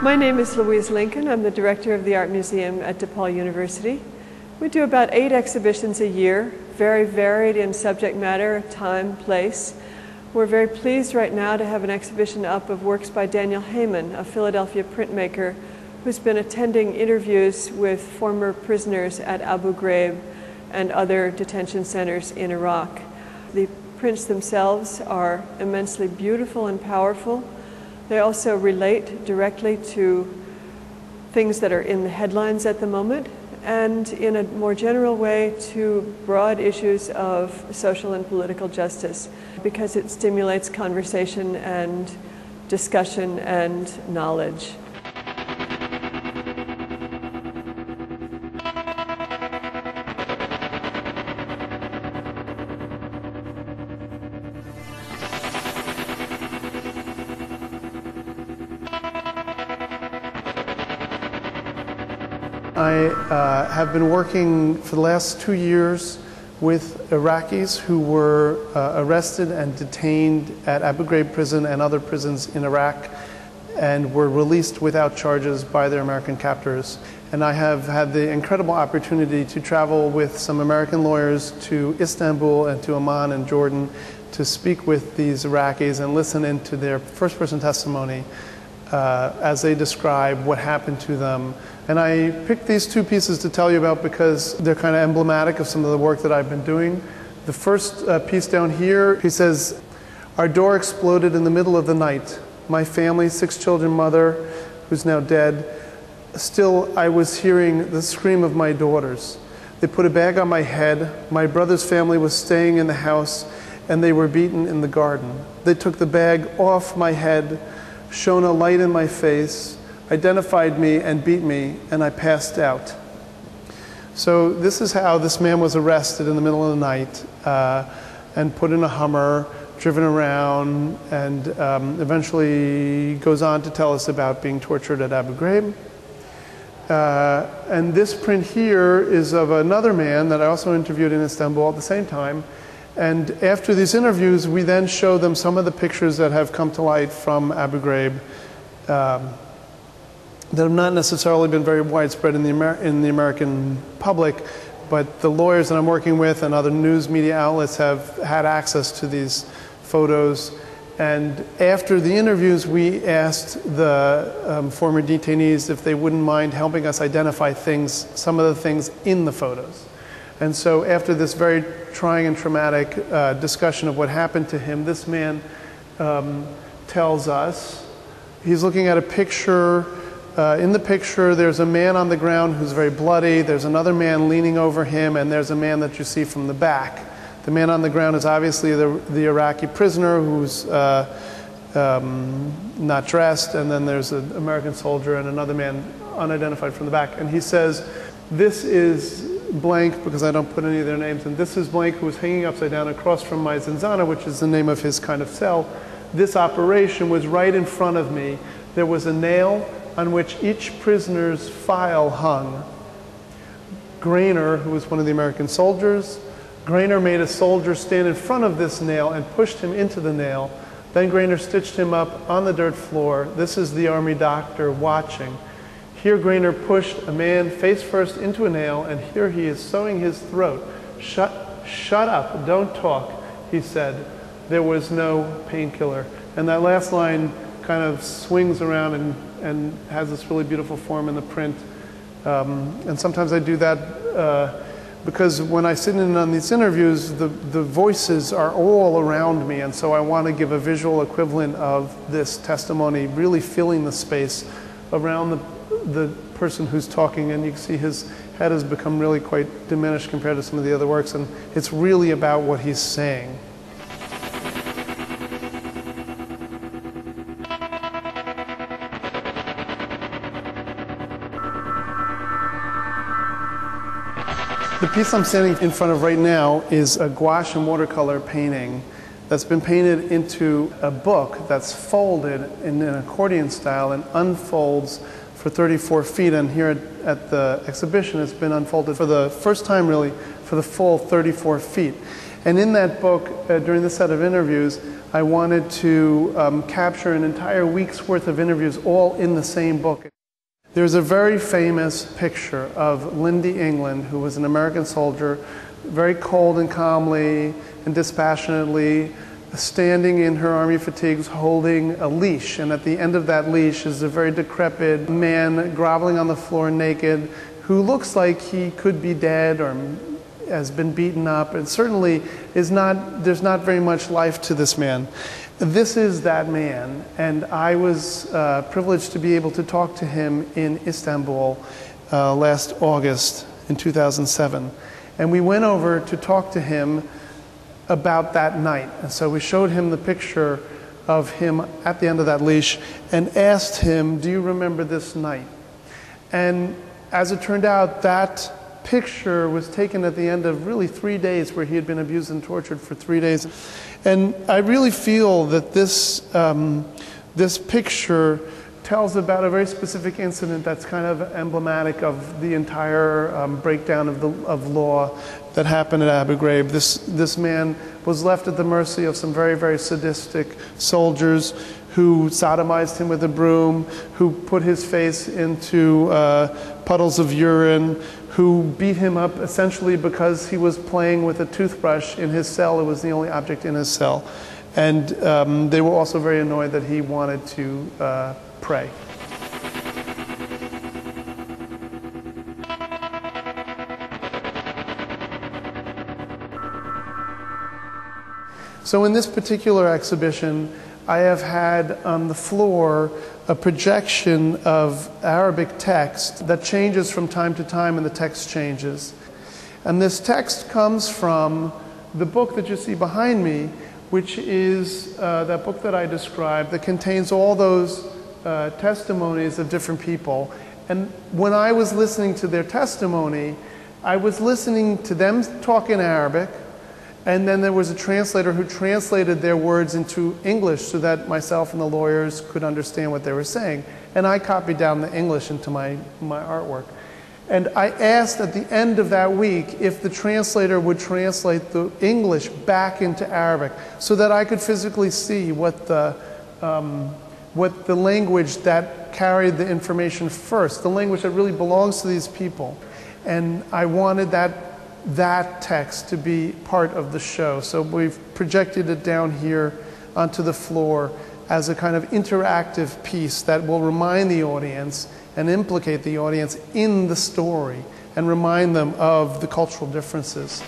My name is Louise Lincoln. I'm the director of the Art Museum at Depaul University. We do about 8 exhibitions a year, very varied in subject matter, time, place. We're very pleased right now to have an exhibition up of works by Daniel Heyman, a Philadelphia printmaker who's been attending interviews with former prisoners at Abu Graib and other detention centers in Iraq. The prints themselves are immensely beautiful and powerful. They also relate directly to things that are in the headlines at the moment, and in a more general way to broad issues of social and political justice, because it stimulates conversation and discussion and knowledge. I have been working for the last 2 years with Iraqis who were arrested and detained at Abu Graib prison and other prisons in Iraq and were released without charges by their American captors. And I have had the incredible opportunity to travel with some American lawyers to Istanbul and to Amman and Jordan to speak with these Iraqis and listen into their first-person testimony as they describe what happened to them. And I picked these 2 pieces to tell you about because they're kind of emblematic of some of the work that I've been doing. The first piece down here, he says, "Our door exploded in the middle of the night. My family, 6 children, mother, who's now dead. Still, I was hearing the scream of my daughters. They put a bag on my head. My brother's family was staying in the house, and they were beaten in the garden. They took the bag off my head, shone a light in my face, identified me and beat me, and I passed out." So this is how this man was arrested in the middle of the night and put in a Hummer, driven around, and eventually goes on to tell us about being tortured at Abu Graib. And this print here is of another man that I also interviewed in Istanbul at the same time. And after these interviews, we then show them some of the pictures that have come to light from Abu Graib that have not necessarily been very widespread in the American public, but the lawyers that I'm working with and other news media outlets have had access to these photos. And after the interviews, we asked the former detainees if they wouldn't mind helping us identify things, some of the things in the photos. And so after this very trying and traumatic discussion of what happened to him, this man tells us, he's looking at a picture. In the picture, there's a man on the ground who's very bloody. There's another man leaning over him, and there's a man that you see from the back. The man on the ground is obviously the Iraqi prisoner who's not dressed, and then there's an American soldier and another man unidentified from the back. And he says, "This is blank," because I don't put any of their names, and this is blank, who was hanging upside down across from my zanzana, which is the name of his kind of cell. This operation was right in front of me. There was a nail on which each prisoner's file hung. Grainer, who was one of the American soldiers, Grainer made a soldier stand in front of this nail and pushed him into the nail. Then Grainer stitched him up on the dirt floor. This is the army doctor watching. Here Grainer pushed a man face first into a nail, and here he is sewing his throat. Shut up, don't talk," he said. "There was no painkiller." And that last line kind of swings around and has this really beautiful form in the print. And sometimes I do that because when I sit in on these interviews, the voices are all around me, and so I want to give a visual equivalent of this testimony, really filling the space around the person who's talking. And you can see his head has become really quite diminished compared to some of the other works, and it's really about what he's saying. The piece I'm standing in front of right now is a gouache and watercolor painting that's been painted into a book that's folded in an accordion style and unfolds for 34 feet. And here at the exhibition, it's been unfolded for the first time, really, for the full 34 feet. And in that book, during this set of interviews, I wanted to capture an entire week's worth of interviews all in the same book. There's a very famous picture of Lindy England, who was an American soldier, very cold and calmly and dispassionately standing in her army fatigues holding a leash, and at the end of that leash is a very decrepit man groveling on the floor naked who looks like he could be dead or has been beaten up, and certainly there's not very much life to this man. This is that man, and I was privileged to be able to talk to him in Istanbul last August in 2007. And we went over to talk to him about that night. And so we showed him the picture of him at the end of that leash and asked him, do you remember this night? And as it turned out, that picture was taken at the end of really 3 days where he had been abused and tortured for 3 days. And I really feel that this picture tells about a very specific incident that's kind of emblematic of the entire breakdown of law that happened at Abu Graib. This man was left at the mercy of some very, very sadistic soldiers who sodomized him with a broom, who put his face into puddles of urine, who beat him up essentially because he was playing with a toothbrush in his cell. It was the only object in his cell. And they were also very annoyed that he wanted to pray. So in this particular exhibition, I have had on the floor a projection of Arabic text that changes from time to time, and the text changes. And this text comes from the book that you see behind me, which is that book that I described that contains all those testimonies of different people. And when I was listening to their testimony, I was listening to them talk in Arabic, and then there was a translator who translated their words into English so that myself and the lawyers could understand what they were saying. And I copied down the English into my artwork. And I asked at the end of that week if the translator would translate the English back into Arabic so that I could physically see what the language that carried the information first, the language that really belongs to these people. And I wanted that text to be part of the show. So we've projected it down here onto the floor as a kind of interactive piece that will remind the audience and implicate the audience in the story and remind them of the cultural differences.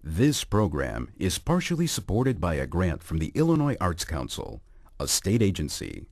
This program is partially supported by a grant from the Illinois Arts Council, a state agency.